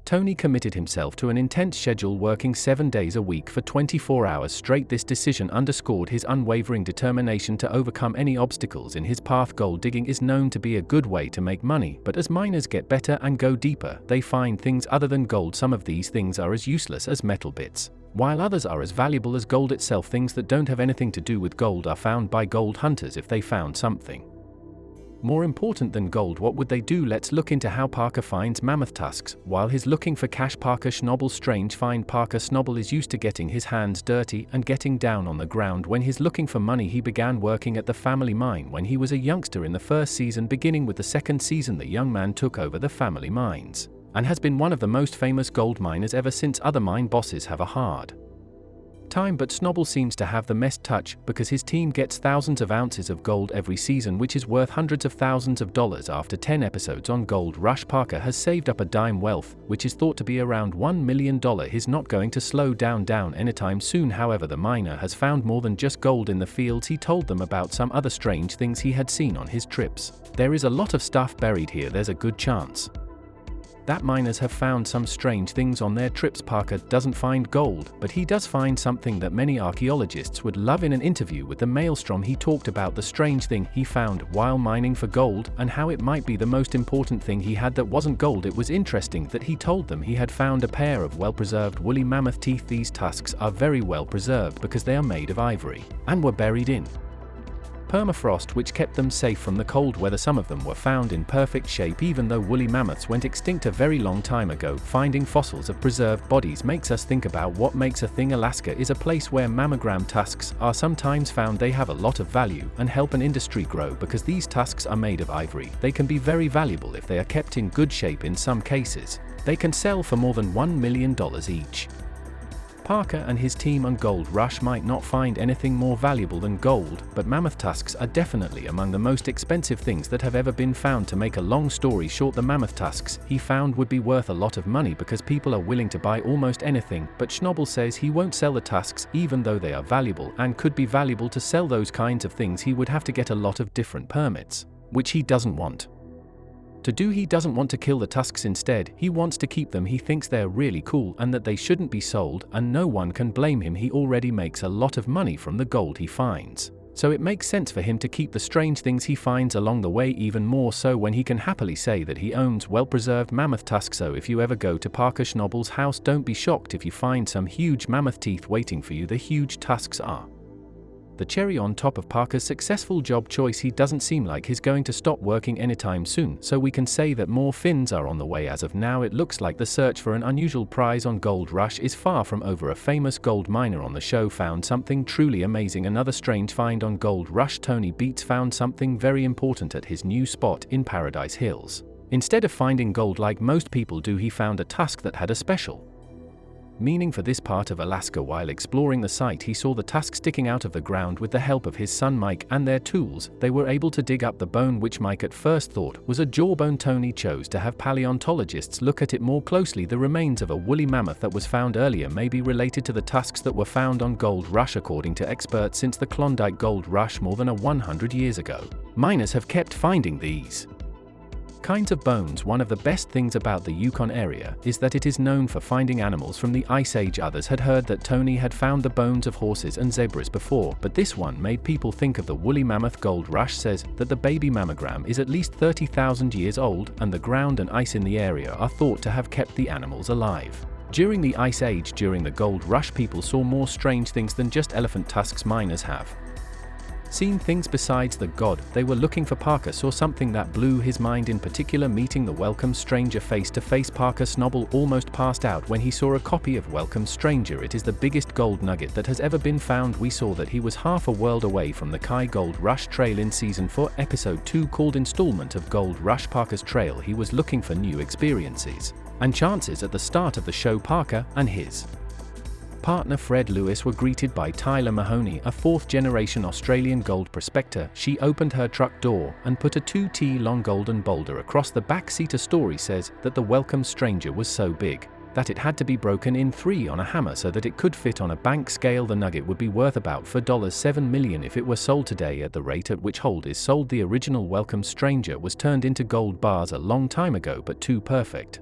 Tony committed himself to an intense schedule, working 7 days a week for 24 hours straight. This decision underscored his unwavering determination to overcome any obstacles in his path. Gold digging is known to be a good way to make money, but as miners get better and go deeper, they find things other than gold. Some of these things are as useless as metal bits, while others are as valuable as gold itself. Things that don't have anything to do with gold are found by gold hunters if they found something more important than gold. What would they do? Let's look into how Parker finds mammoth tusks. While he's looking for cash, Parker Schnabel's strange find. Parker Schnabel is used to getting his hands dirty and getting down on the ground when he's looking for money. He began working at the family mine when he was a youngster in the first season. Beginning with the second season, the young man took over the family mines and has been one of the most famous gold miners ever since. Other mine bosses have a hard time, but Schnabel seems to have the best touch because his team gets thousands of ounces of gold every season, which is worth hundreds of thousands of dollars. After 10 episodes on Gold Rush, Parker has saved up a dime wealth, which is thought to be around $1 million. He's not going to slow down anytime soon. However, the miner has found more than just gold in the fields. He told them about some other strange things he had seen on his trips. There is a lot of stuff buried here. There's a good chance that miners have found some strange things on their trips. Parker doesn't find gold, but he does find something that many archaeologists would love. In an interview with the Maelstrom, he talked about the strange thing he found while mining for gold and how it might be the most important thing he had that wasn't gold. It was interesting that he told them he had found a pair of well-preserved woolly mammoth teeth. These tusks are very well preserved because they are made of ivory and were buried in permafrost, which kept them safe from the cold weather. Some of them were found in perfect shape even though woolly mammoths went extinct a very long time ago. Finding fossils of preserved bodies makes us think about what makes a thing. Alaska is a place where mammogram tusks are sometimes found. They have a lot of value and help an industry grow because these tusks are made of ivory. They can be very valuable if they are kept in good shape. In some cases, they can sell for more than $1 million each. Parker and his team on Gold Rush might not find anything more valuable than gold, but mammoth tusks are definitely among the most expensive things that have ever been found. To make a long story short, the mammoth tusks he found would be worth a lot of money because people are willing to buy almost anything, but Schnabel says he won't sell the tusks even though they are valuable and could be valuable. To sell those kinds of things he would have to get a lot of different permits, which he doesn't want to do. He doesn't want to kill the tusks. Instead, he wants to keep them. He thinks they're really cool and that they shouldn't be sold, and no one can blame him. He already makes a lot of money from the gold he finds, so it makes sense for him to keep the strange things he finds along the way, even more so when he can happily say that he owns well-preserved mammoth tusks. So if you ever go to Parker Schnabel's house, don't be shocked if you find some huge mammoth teeth waiting for you. The huge tusks are the cherry on top of Parker's successful job choice. He doesn't seem like he's going to stop working anytime soon, so we can say that more finds are on the way. As of now, it looks like the search for an unusual prize on Gold Rush is far from over. A famous gold miner on the show found something truly amazing. Another strange find on Gold Rush. Tony Beats found something very important at his new spot in Paradise Hills. Instead of finding gold like most people do, he found a tusk that had a special meaning for this part of Alaska. While exploring the site, he saw the tusk sticking out of the ground. With the help of his son Mike and their tools, they were able to dig up the bone, which Mike at first thought was a jawbone. Tony chose to have paleontologists look at it more closely. The remains of a woolly mammoth that was found earlier may be related to the tusks that were found on Gold Rush. According to experts, since the Klondike Gold Rush more than 100 years ago, miners have kept finding these kinds of bones. One of the best things about the Yukon area is that it is known for finding animals from the Ice Age. Others had heard that Tony had found the bones of horses and zebras before, but this one made people think of the woolly mammoth. Gold Rush says that the baby mammogram is at least 30,000 years old, and the ground and ice in the area are thought to have kept the animals alive during the Ice Age. During the Gold Rush, people saw more strange things than just elephant tusks. Miners have seen things besides the god they were looking for. Parker saw something that blew his mind, in particular meeting the Welcome Stranger face to face. Parker Schnabel almost passed out when he saw a copy of Welcome Stranger. It is the biggest gold nugget that has ever been found. We saw that he was half a world away from the Kai Gold Rush Trail in Season 4, Episode 2, called Installment of Gold Rush. Parker's trail. He was looking for new experiences and chances. At the start of the show, Parker and his partner Fred Lewis were greeted by Tyler Mahoney, a fourth-generation Australian gold prospector. She opened her truck door and put a 2-t-long golden boulder across the back seat. A story says that the Welcome Stranger was so big that it had to be broken in 3 on a hammer so that it could fit on a bank scale. The nugget would be worth about $7 million if it were sold today. At the rate at which gold is sold, the original Welcome Stranger was turned into gold bars a long time ago, but too perfect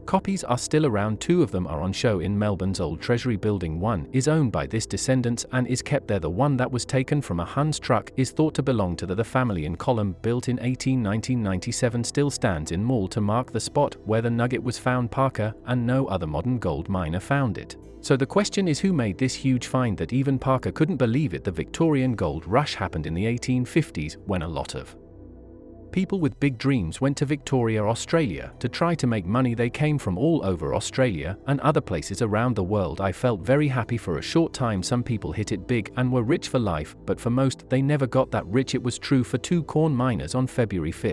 Copies are still around, 2 of them are on show in Melbourne's Old Treasury Building. One is owned by this descendants and is kept there. The one that was taken from a Huns truck is thought to belong to the family, and column, built in 1997, still stands in Mall to mark the spot where the nugget was found. Parker and no other modern gold miner found it. So the question is, who made this huge find that even Parker couldn't believe it? The Victorian gold rush happened in the 1850s, when a lot of people with big dreams went to Victoria, Australia, to try to make money. They came from all over Australia and other places around the world. I felt very happy for a short time. Some people hit it big and were rich for life, but for most, they never got that rich. It was true for 2 corn miners. On February 5,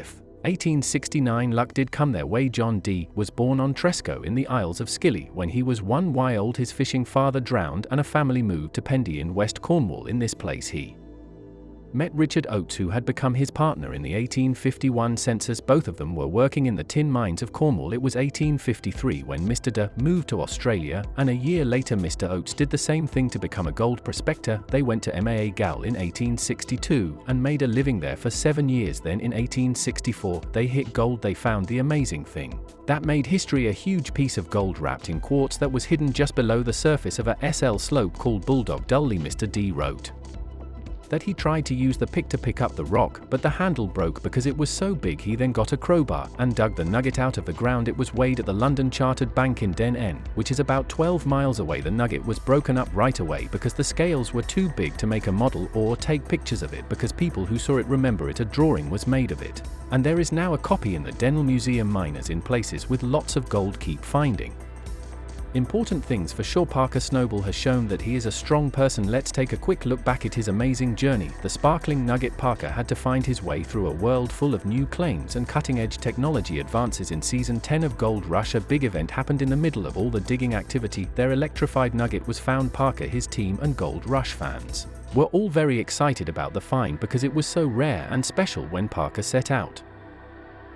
1869, luck did come their way. John D. was born on Tresco in the Isles of Scilly. When he was 1 year old, his fishing father drowned and a family moved to Pendy in West Cornwall. In this place he met Richard Oates, who had become his partner in the 1851 census. Both of them were working in the tin mines of Cornwall. It was 1853 when Mr. D. moved to Australia, and a year later Mr. Oates did the same thing to become a gold prospector. They went to Maa in 1862 and made a living there for 7 years. Then in 1864 they hit gold. They found the amazing thing that made history, a huge piece of gold wrapped in quartz that was hidden just below the surface of a SL slope called Bulldog. Dully Mr. D wrote that he tried to use the pick to pick up the rock, but the handle broke because it was so big. He then got a crowbar and dug the nugget out of the ground. It was weighed at the London Chartered Bank in Den N, which is about 12 miles away. The nugget was broken up right away because the scales were too big to make a model or take pictures of it, because people who saw it remember it. A drawing was made of it, and there is now a copy in the Denell Museum. Miners in places with lots of gold keep finding important things for sure. Parker Schnabel has shown that he is a strong person. Let's take a quick look back at his amazing journey. The sparkling nugget. Parker had to find his way through a world full of new claims and cutting-edge technology advances. In season 10 of Gold Rush, a big event happened in the middle of all the digging activity. Their electrified nugget was found. Parker, his team, and Gold Rush fans were all very excited about the find because it was so rare and special. When Parker set out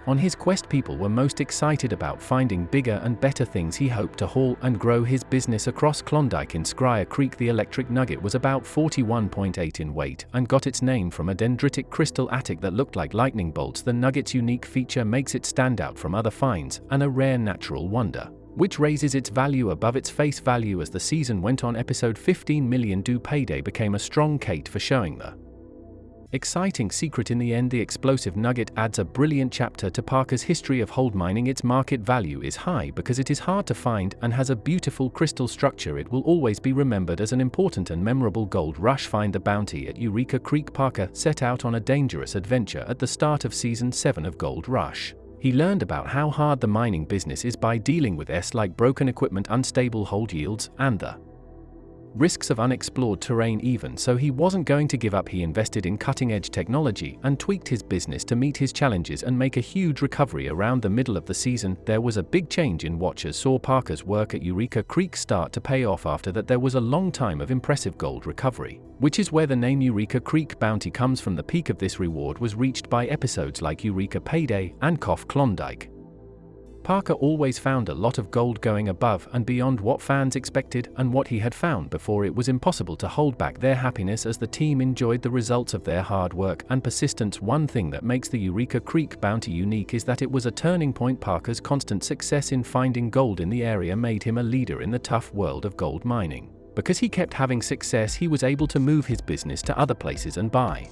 on his quest, people were most excited about finding bigger and better things. He hoped to haul and grow his business across Klondike in Scryer Creek. The electric nugget was about 41.8 in weight and got its name from a dendritic crystal attic that looked like lightning bolts. The nugget's unique feature makes it stand out from other finds, and a rare natural wonder, which raises its value above its face value. As the season went on, episode 15 Million Do Payday became a strong case for showing the exciting secret. In the end, the explosive nugget adds a brilliant chapter to Parker's history of gold mining. Its market value is high because it is hard to find and has a beautiful crystal structure. It will always be remembered as an important and memorable gold rush find. The bounty at Eureka Creek. Parker set out on a dangerous adventure at the start of season 7 of Gold Rush. He learned about how hard the mining business is by dealing with like broken equipment, unstable hold yields, and the risks of unexplored terrain. Even so, he wasn't going to give up. He invested in cutting-edge technology and tweaked his business to meet his challenges and make a huge recovery. Around the middle of the season, there was a big change in watchers saw Parker's work at Eureka Creek start to pay off. After that, there was a long time of impressive gold recovery, which is where the name Eureka Creek Bounty comes from. The peak of this reward was reached by episodes like Eureka Payday and Cough Klondike. Parker always found a lot of gold, going above and beyond what fans expected and what he had found before. It was impossible to hold back their happiness as the team enjoyed the results of their hard work and persistence. One thing that makes the Eureka Creek Bounty unique is that it was a turning point. Parker's constant success in finding gold in the area made him a leader in the tough world of gold mining. Because he kept having success, he was able to move his business to other places and buy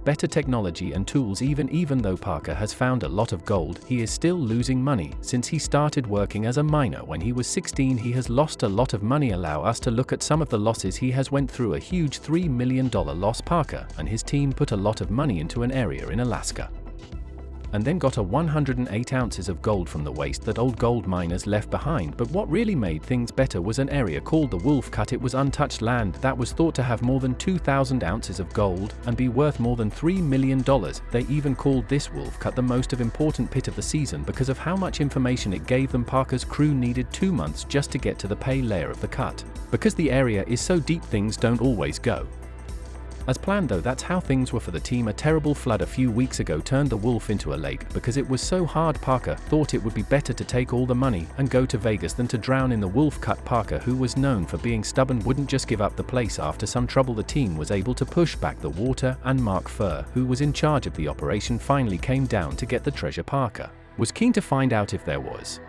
better technology and tools. Even though Parker has found a lot of gold, he is still losing money. Since he started working as a miner when he was 16, he has lost a lot of money. Allow us to look at some of the losses he has went through. A huge $3 million loss. Parker and his team put a lot of money into an area in Alaska and then got 108 ounces of gold from the waste that old gold miners left behind. But what really made things better was an area called the Wolf Cut. It was untouched land that was thought to have more than 2,000 ounces of gold and be worth more than $3 million. They even called this Wolf Cut the most important pit of the season because of how much information it gave them. Parker's crew needed 2 months just to get to the pay layer of the cut. Because the area is so deep, things don't always go as planned, though. That's how things were for the team. A terrible flood a few weeks ago turned the Wolf into a lake because it was so hard. Parker thought it would be better to take all the money and go to Vegas than to drown in the Wolf Cut. Parker, who was known for being stubborn, wouldn't just give up the place. After some trouble, the team was able to push back the water, and Mark Furr, who was in charge of the operation, finally came down to get the treasure. Parker was keen to find out if there was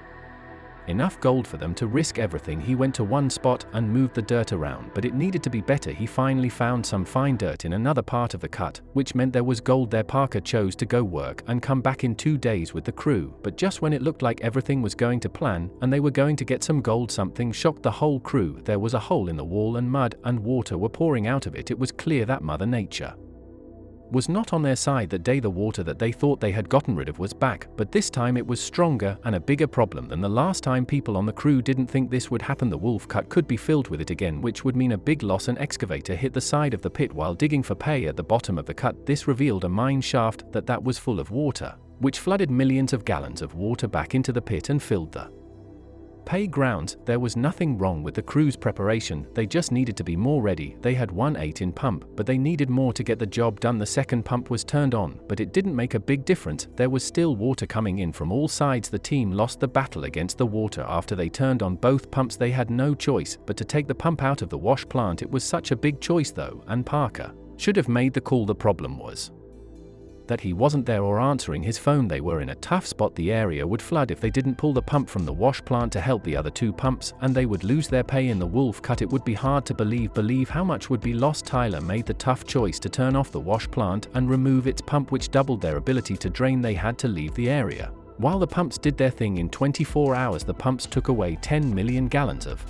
enough gold for them to risk everything. He went to one spot and moved the dirt around, but it needed to be better. He finally found some fine dirt in another part of the cut, which meant there was gold there. Parker chose to go work and come back in 2 days with the crew, but just when it looked like everything was going to plan and they were going to get some gold, something shocked the whole crew. There was a hole in the wall and mud and water were pouring out of it. It was clear that Mother Nature was not on their side that day. The water that they thought they had gotten rid of was back, but this time it was stronger and a bigger problem than the last time. People on the crew didn't think this would happen. The wolf cut could be filled with it again, which would mean a big loss. An excavator hit the side of the pit while digging for pay at the bottom of the cut. This revealed a mine shaft that was full of water, which flooded millions of gallons of water back into the pit and filled the pay grounds. There was nothing wrong with the crew's preparation, they just needed to be more ready. They had one 8-in pump, but they needed more to get the job done. The second pump was turned on, but it didn't make a big difference. There was still water coming in from all sides. The team lost the battle against the water after they turned on both pumps. They had no choice but to take the pump out of the wash plant. It was such a big choice though, and Parker should have made the call. The problem was that he wasn't there or answering his phone. They were in a tough spot. The area would flood if they didn't pull the pump from the wash plant to help the other 2 pumps, and they would lose their pay in the wolf cut. It would be hard to believe how much would be lost. Tyler made the tough choice to turn off the wash plant and remove its pump, which doubled their ability to drain. They had to leave the area. While the pumps did their thing, in 24 hours the pumps took away 10 million gallons of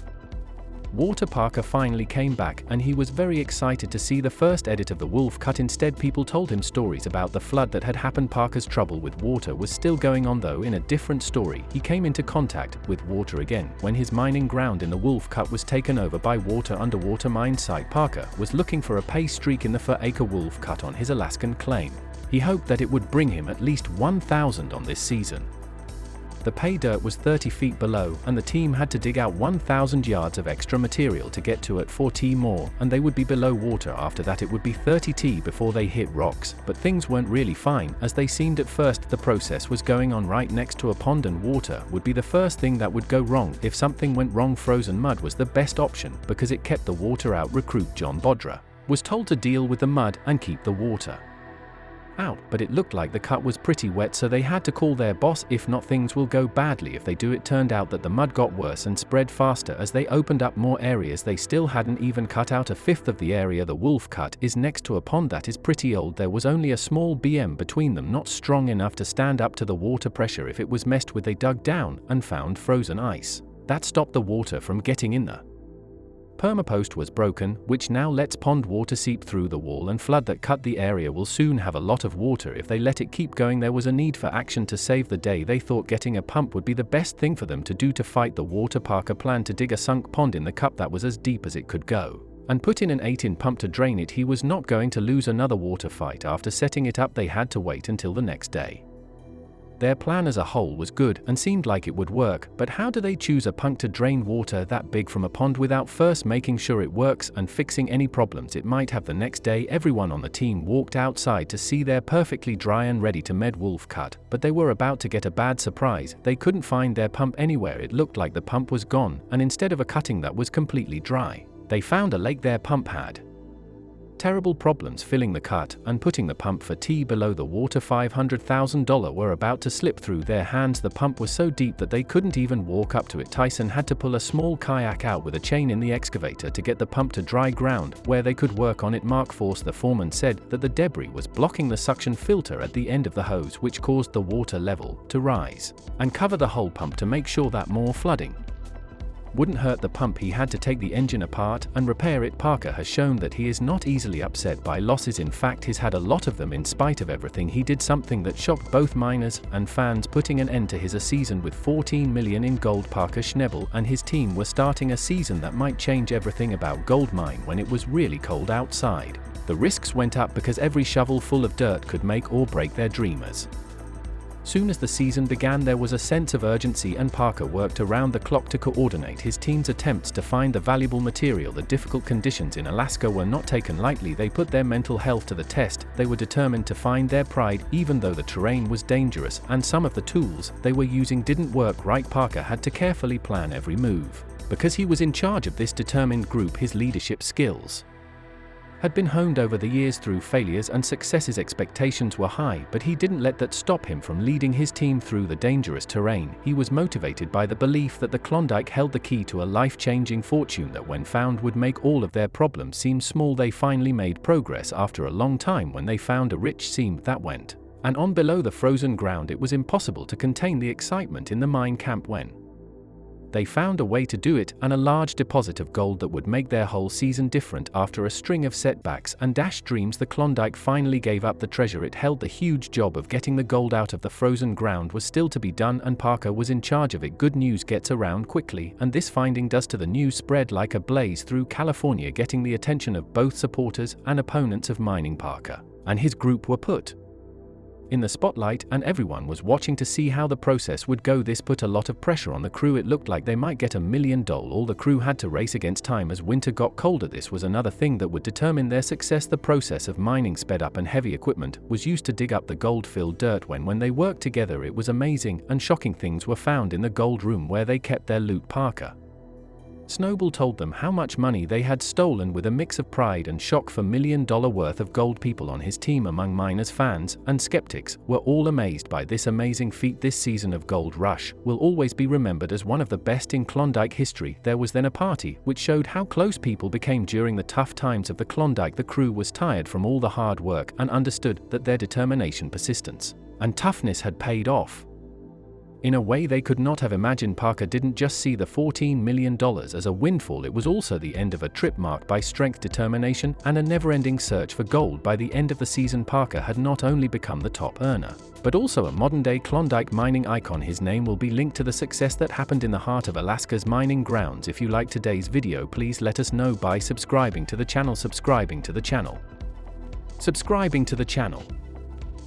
water. Parker finally came back, and he was very excited to see the first edit of the wolf cut. Instead, people told him stories about the flood that had happened. Parker's trouble with water was still going on though. In a different story, he came into contact with water again when his mining ground in the wolf cut was taken over by water. Underwater mine site, Parker was looking for a pay streak in the 4-acre wolf cut on his Alaskan claim. He hoped that it would bring him at least 1,000 on this season. The pay dirt was 30 feet below, and the team had to dig out 1,000 yards of extra material to get to at 4T more, and they would be below water. After that it would be 30T before they hit rocks, but things weren't really fine as they seemed at first. The process was going on right next to a pond, and water would be the first thing that would go wrong. If something went wrong, frozen mud was the best option because it kept the water out. Recruit John Bodra was told to deal with the mud and keep the water out, but it looked like the cut was pretty wet, so they had to call their boss. If not, things will go badly if they do. It turned out that the mud got worse and spread faster as they opened up more areas. They still hadn't even cut out a fifth of the area. The wolf cut is next to a pond that is pretty old. There was only a small BM between them, not strong enough to stand up to the water pressure if it was messed with. They dug down and found frozen ice that stopped the water from getting in. The permapost was broken, which now lets pond water seep through the wall and flood that cut. The area will soon have a lot of water if they let it keep going. There was a need for action to save the day. They thought getting a pump would be the best thing for them to do to fight the water. Parker planned to dig a sunk pond in the cup that was as deep as it could go and put in an 8-in pump to drain it. He was not going to lose another water fight. After setting it up, they had to wait until the next day. Their plan as a whole was good and seemed like it would work, but how do they choose a pump to drain water that big from a pond without first making sure it works and fixing any problems it might have? The next day, everyone on the team walked outside to see their perfectly dry and ready to med wolf cut, but they were about to get a bad surprise. They couldn't find their pump anywhere. It looked like the pump was gone, and instead of a cutting that was completely dry, they found a lake. Their pump had terrible problems filling the cut and putting the pump for T below the water. $500,000 were about to slip through their hands. The pump was so deep that they couldn't even walk up to it. Tyson had to pull a small kayak out with a chain in the excavator to get the pump to dry ground where they could work on it. Mark Force, the foreman, said that the debris was blocking the suction filter at the end of the hose, which caused the water level to rise and cover the whole pump. To make sure that more flooding wouldn't hurt the pump, he had to take the engine apart and repair it. Parker has shown that he is not easily upset by losses. In fact, he's had a lot of them. In spite of everything, he did something that shocked both miners and fans, putting an end to his season with 14 million in gold. Parker, Schnabel and his team were starting a season that might change everything about gold mine. When it was really cold outside, the risks went up because every shovel full of dirt could make or break their dreamers. Soon as the season began, there was a sense of urgency, and Parker worked around the clock to coordinate his team's attempts to find the valuable material. The difficult conditions in Alaska were not taken lightly. They put their mental health to the test. They were determined to find their pride, even though the terrain was dangerous and some of the tools they were using didn't work right. Parker had to carefully plan every move because he was in charge of this determined group. His leadership skills had been honed over the years through failures and successes. Expectations were high, but he didn't let that stop him from leading his team through the dangerous terrain. He was motivated by the belief that the Klondike held the key to a life-changing fortune that, when found, would make all of their problems seem small. They finally made progress after a long time when they found a rich seam that went on below the frozen ground. It was impossible to contain the excitement in the mine camp when they found a way to do it, and a large deposit of gold that would make their whole season different. After a string of setbacks and dashed dreams, the Klondike finally gave up the treasure it held. The huge job of getting the gold out of the frozen ground was still to be done, and Parker was in charge of it. Good news gets around quickly, and this finding does to the news spread like a blaze through California, getting the attention of both supporters and opponents of mining. Parker and his group were put in the spotlight, and everyone was watching to see how the process would go. This put a lot of pressure on the crew. It looked like they might get $1 million. All the crew had to race against time as winter got colder. This was another thing that would determine their success. The process of mining sped up, and heavy equipment was used to dig up the gold-filled dirt. When they worked together, it was amazing, and shocking things were found in the gold room where they kept their loot. Parker Schnabel told them how much money they had stolen with a mix of pride and shock for $1 million worth of gold. People on his team, among miners, fans, and skeptics, were all amazed by this amazing feat. This season of Gold Rush will always be remembered as one of the best in Klondike history. There was then a party which showed how close people became during the tough times of the Klondike. The crew was tired from all the hard work and understood that their determination, persistence, and toughness had paid off in a way they could not have imagined. Parker didn't just see the $14 million as a windfall, it was also the end of a trip marked by strength, determination, and a never-ending search for gold. By the end of the season, Parker had not only become the top earner, but also a modern-day Klondike mining icon. His name will be linked to the success that happened in the heart of Alaska's mining grounds. If you liked today's video, please let us know by subscribing to the channel.